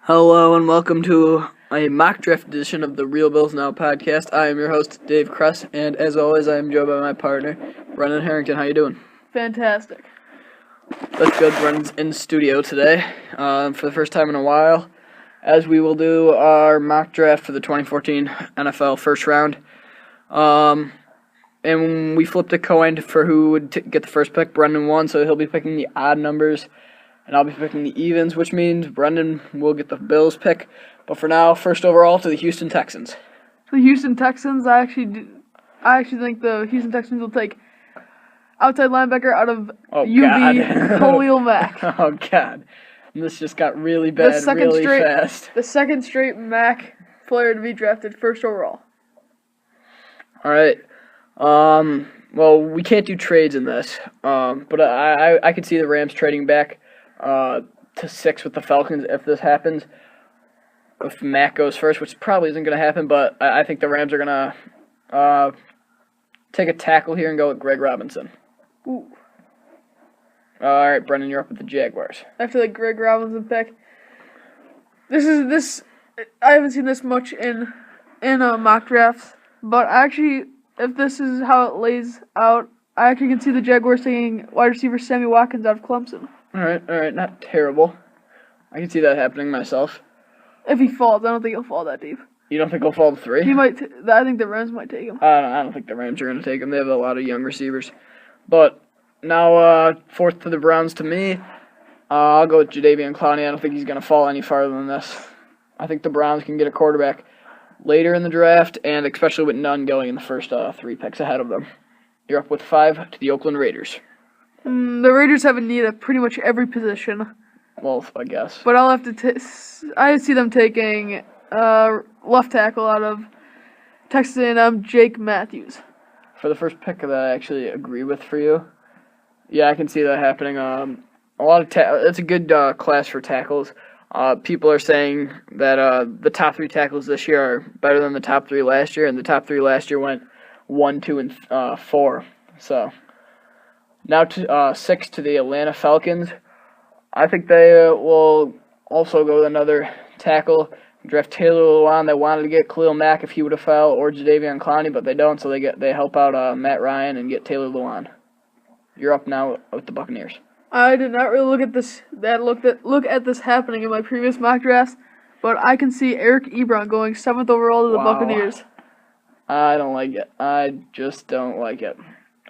Hello and welcome to a mock draft edition of the Real Bills Now podcast. I am your host, Dave Kress, and as always, I am joined by my partner, Brendan Harrington. How you doing? Fantastic. That's good. Brendan's in studio today for the first time in a while, as we will do our mock draft for the 2014 NFL first round. And we flipped a coin for who would get the first pick. Brendan won, so he'll be picking the odd numbers. And I'll be picking the evens, which means Brendan will get the Bills pick. But for now, first overall to the Houston Texans. The Houston Texans, I actually think the Houston Texans will take outside linebacker out of UV, Khalil Mack. Oh, God. And this just got really bad fast. The second straight Mack player to be drafted first overall. All right. Well, we can't do trades in this. But I could see the Rams trading back to 6 with the Falcons if this happens. If Mack goes first, which probably isn't going to happen, but I think the Rams are going to take a tackle here and go with Greg Robinson. Ooh. All right, Brendan, you're up with the Jaguars. After the Greg Robinson pick, I haven't seen this much in mock drafts, but actually, if this is how it lays out, I actually can see the Jaguars taking wide receiver Sammy Watkins out of Clemson. All right, not terrible. I can see that happening myself. If he falls, I don't think he'll fall that deep. You don't think he'll fall to 3? He might. I think the Rams might take him. I don't think the Rams are going to take him. They have a lot of young receivers. But now, fourth to the Browns to me, I'll go with Jadeveon Clowney. I don't think he's going to fall any farther than this. I think the Browns can get a quarterback later in the draft, and especially with none going in the first 3 picks ahead of them. You're up with 5 to the Oakland Raiders. The Raiders have a need at pretty much every position. Well, I guess. But I'll have to. I see them taking left tackle out of Texas A&M, Jake Matthews. For the first pick that I actually agree with for you, yeah, I can see that happening. A lot of it's a good class for tackles. People are saying that the top 3 tackles this year are better than the top 3 last year, and the top 3 last year went 1, 2, and 4. So now to 6 to the Atlanta Falcons. I think they will also go with another tackle. Draft Taylor Lewan. They wanted to get Khalil Mack if he would have fell, or Jadeveon Clowney, but they don't. So they help out Matt Ryan and get Taylor Lewan. You're up now with the Buccaneers. I did not really look at this happening in my previous mock drafts, but I can see Eric Ebron going 7th overall to the Buccaneers. I don't like it. I just don't like it.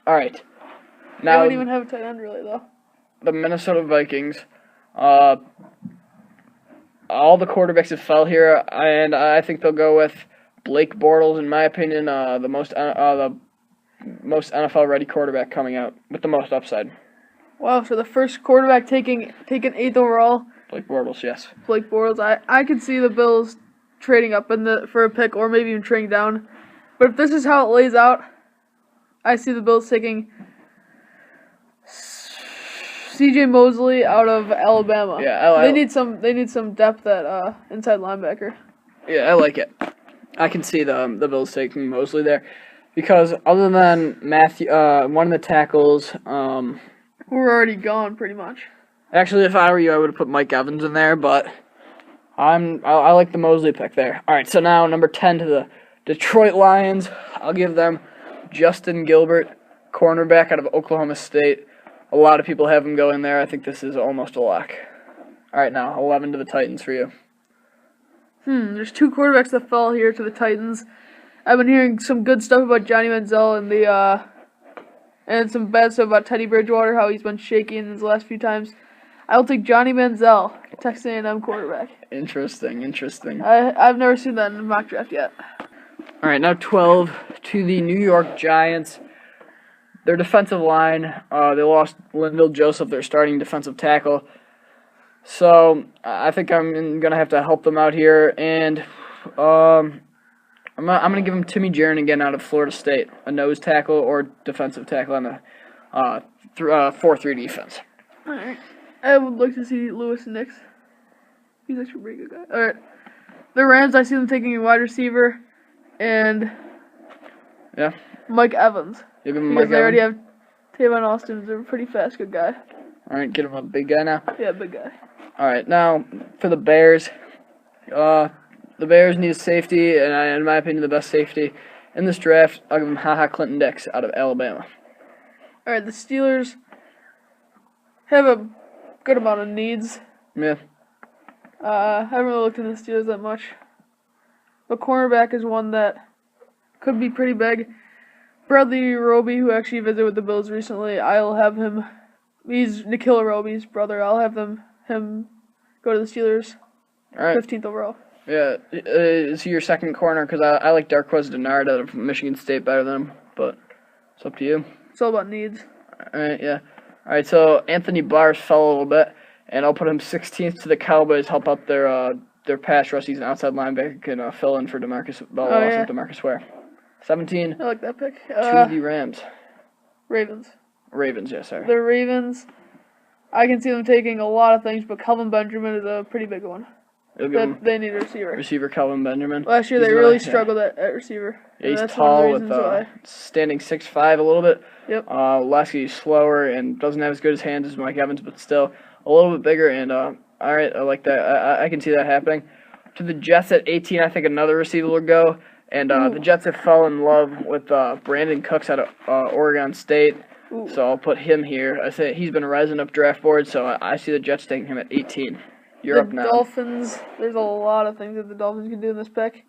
All right. Now, they don't even have a tight end really though. The Minnesota Vikings. All the quarterbacks have fell here, and I think they'll go with Blake Bortles, in my opinion, the most NFL-ready quarterback coming out with the most upside. Wow, so the first quarterback taken 8th overall. Blake Bortles, yes. Blake Bortles. I could see the Bills trading up for a pick, or maybe even trading down. But if this is how it lays out, I see the Bills taking C.J. Mosley out of Alabama. Yeah, they need some depth at inside linebacker. Yeah, I like it. I can see the Bills taking Mosley there, because other than Matthew, one of the tackles, we're already gone pretty much. Actually, if I were you, I would have put Mike Evans in there, but I like the Mosley pick there. All right, so now number 10 to the Detroit Lions. I'll give them Justin Gilbert, cornerback out of Oklahoma State. A lot of people have him going there. I think this is almost a lock. All right, now 11 to the Titans for you. There's 2 quarterbacks that fell here to the Titans. I've been hearing some good stuff about Johnny Manziel and some bad stuff about Teddy Bridgewater, how he's been shaky in his last few times. I'll take Johnny Manziel, Texas A&M quarterback. Interesting. I've never seen that in a mock draft yet. All right, now 12 to the New York Giants. Their defensive line, they lost Linville Joseph, their starting defensive tackle. So I think I'm going to have to help them out here. And I'm going to give them Timmy Jernigan out of Florida State, a nose tackle or defensive tackle on the 4-3 defense. All right. I would like to see Lewis Nix. He's actually a pretty good guy. All right. The Rams, I see them taking a wide receiver and Mike Evans. Because they already have Tavon Austin, who's a pretty fast, good guy. All right, get him a big guy now. Yeah, big guy. All right, now for the Bears, The Bears need a safety, and in my opinion, the best safety in this draft, I'll give them HaHa Clinton Dix out of Alabama. All right, the Steelers have a good amount of needs. Yeah. I haven't really looked into the Steelers that much. But cornerback is one that could be pretty big. Bradley Roby, who actually visited with the Bills recently, I'll have him. He's Nikhil Roby's brother. I'll have him go to the Steelers. All right. 15th overall. Yeah. Is he your second corner? Because I like Darqueze Dennard out of Michigan State better than him, but it's up to you. It's all about needs. All right. Yeah. All right. So Anthony Barr fell a little bit, and I'll put him 16th to the Cowboys. Help out their pass rush. He's an outside linebacker, can fill in for Demarcus Ware. 17. I like that pick. To the Rams. Ravens. Ravens, yes, sir. The Ravens, I can see them taking a lot of things, but Kelvin Benjamin is a pretty big one. They need a receiver. Receiver Kelvin Benjamin. Last year they really struggled at receiver. Yeah, he's tall with standing 6'5" a little bit. Yep. Last year he's slower and doesn't have as good as hands as Mike Evans, but still a little bit bigger. And all right, I like that. I can see that happening. To the Jets at 18, I think another receiver will go. And the Jets have fallen in love with Brandon Cooks out of Oregon State. Ooh. So I'll put him here. I say he's been rising up draft board, so I see the Jets taking him at 18. You're up now. The Dolphins, there's a lot of things that the Dolphins can do in this pick.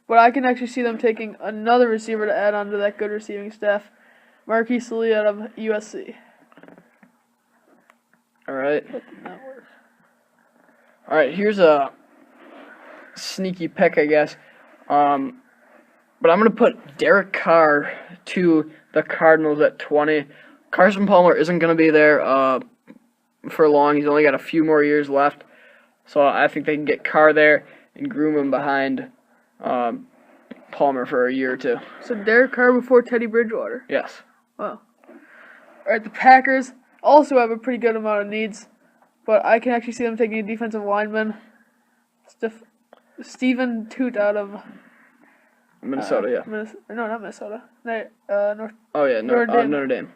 But I can actually see them taking another receiver to add on to that good receiving staff. Marquise Lee out of USC. All right. All right, here's a sneaky pick, I guess. But I'm going to put Derek Carr to the Cardinals at 20. Carson Palmer isn't going to be there for long. He's only got a few more years left. So I think they can get Carr there and groom him behind Palmer for a year or two. So Derek Carr before Teddy Bridgewater. Yes. Wow. All right, the Packers also have a pretty good amount of needs, but I can actually see them taking a defensive lineman. Stephen Toot out of Minnesota, yeah. No, not Minnesota. North. Oh, yeah, Notre Dame.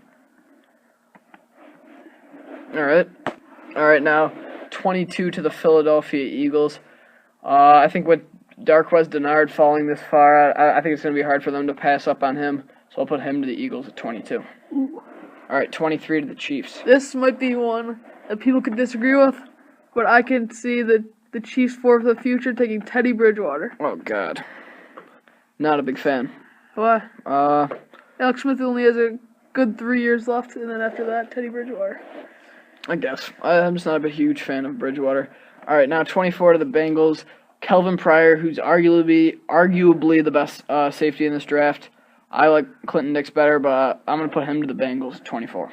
All right, now 22 to the Philadelphia Eagles. I think with Darqueze Dennard falling this far, I think it's going to be hard for them to pass up on him, so I'll put him to the Eagles at 22. Ooh. All right, 23 to the Chiefs. This might be one that people could disagree with, but I can see the Chiefs for the future taking Teddy Bridgewater. Oh, God. Not a big fan. Why? Alex Smith only has a good 3 years left, and then after that, Teddy Bridgewater. I guess. I'm just not a huge fan of Bridgewater. All right, now 24 to the Bengals. Kelvin Pryor, who's arguably the best safety in this draft. I like Clinton Dix better, but I'm going to put him to the Bengals at 24.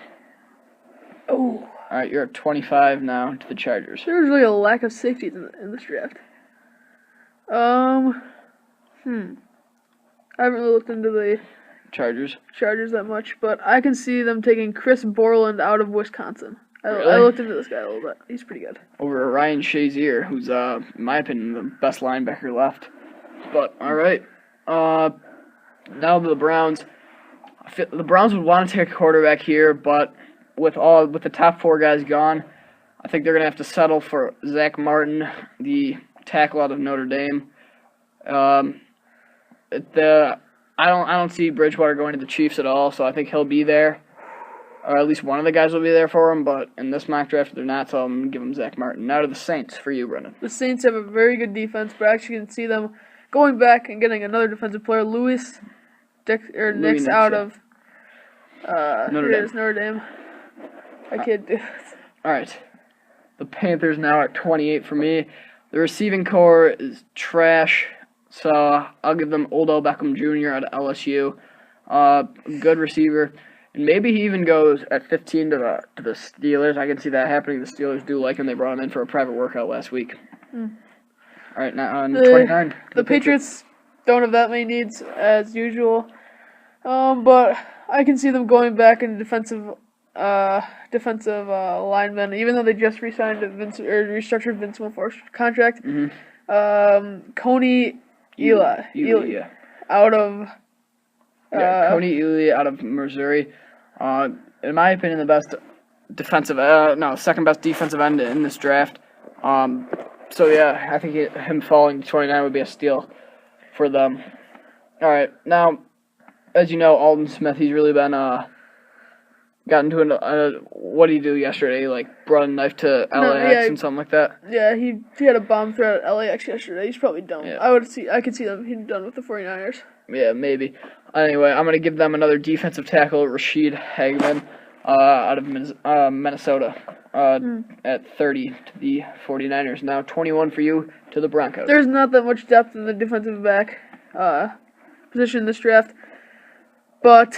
Oh. All right, you're at 25 now to the Chargers. There's really a lack of safeties in this draft. I haven't really looked into the Chargers that much, but I can see them taking Chris Borland out of Wisconsin. Really? I looked into this guy a little bit. He's pretty good. Over Ryan Shazier, who's, in my opinion, the best linebacker left. But, all right. Now the Browns. The Browns would want to take a quarterback here, but with the top four guys gone, I think they're going to have to settle for Zach Martin, the tackle out of Notre Dame. I don't see Bridgewater going to the Chiefs at all, so I think he'll be there. Or at least one of the guys will be there for him, but in this mock draft, they're not, so I'm going to give him Zach Martin. Now to the Saints for you, Brendan. The Saints have a very good defense, but I actually can see them going back and getting another defensive player, Louis Nix out of Notre Dame. I can't do it. All right. The Panthers now at 28 for me. The receiving core is trash, so I'll give them Odell Beckham Jr. out of LSU. Good receiver. And maybe he even goes at 15 to the Steelers. I can see that happening. The Steelers do like him. They brought him in for a private workout last week. All right, now on 29. The Patriots don't have that many needs as usual, but I can see them going back in defensive linemen, even though they just restructured Vince Wilfork's contract. Coney Ely out of Coney Ely out of Missouri. In my opinion, the best second best defensive end in this draft. So yeah, I think him falling to 29 would be a steal for them. All right, now, as you know, Alden Smith, he's really been got into what did he do yesterday? Like brought a knife to LAX and something like that. Yeah, he had a bomb threat at LAX yesterday. He's probably done. Yeah. I could see them he's done with the 49ers. Yeah, maybe. Anyway, I'm gonna give them another defensive tackle, Rashid Hagman, out of Minnesota, at 30 to the 49ers. Now 21 for you to the Broncos. There's not that much depth in the defensive back position in this draft, but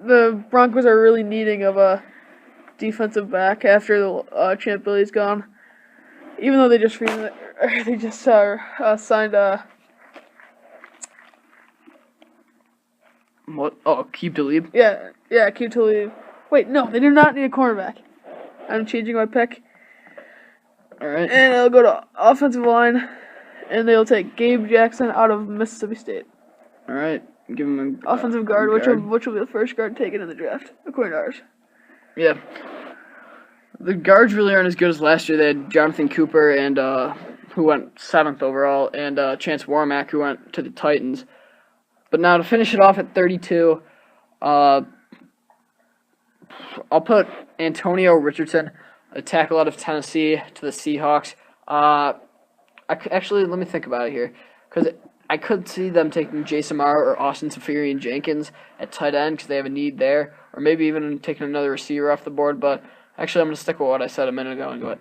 the Broncos are really needing of a defensive back after the Champ Billy's gone. Even though they just signed What? Oh, Keep Talib? Yeah, Keep Talib. Wait, no, they do not need a cornerback. I'm changing my pick. Alright. And they'll go to offensive line, and they'll take Gabe Jackson out of Mississippi State. Alright. Give him an offensive guard, which will be the first guard taken in the draft, according to ours. Yeah. The guards really aren't as good as last year. They had Jonathan Cooper, and who went 7th overall, and Chance Warmack, who went to the Titans. But now to finish it off at 32, I'll put Antonio Richardson, a tackle out of Tennessee, to the Seahawks. Actually, let me think about it here, because I could see them taking Jason Morrow or Austin Seferian-Jenkins at tight end because they have a need there, or maybe even taking another receiver off the board. But actually, I'm going to stick with what I said a minute ago and go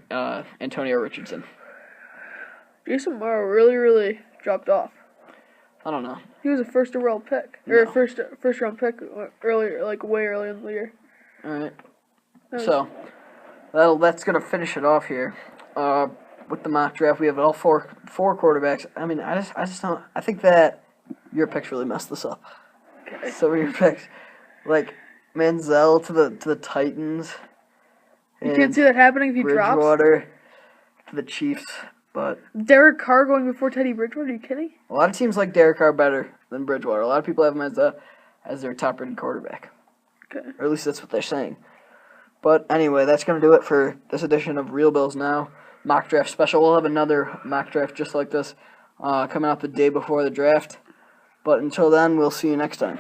Antonio Richardson. Jason Morrow really dropped off. I don't know. He was a first overall pick, or a first round pick earlier, like way earlier in the year. All right. So that's going to finish it off here. With the mock draft, we have all four quarterbacks. I mean, I just don't. I think that your picks really messed this up. Okay. Some of your picks, like Manziel to the Titans. You can't see that happening if he drops. Bridgewater to the Chiefs, but Derek Carr going before Teddy Bridgewater. Are you kidding? A lot of teams like Derek Carr better than Bridgewater. A lot of people have him as their top-rated quarterback. Okay. Or at least that's what they're saying. But anyway, that's going to do it for this edition of Real Bills Now mock draft special. We'll have another mock draft just like this coming out the day before the draft. But until then, we'll see you next time.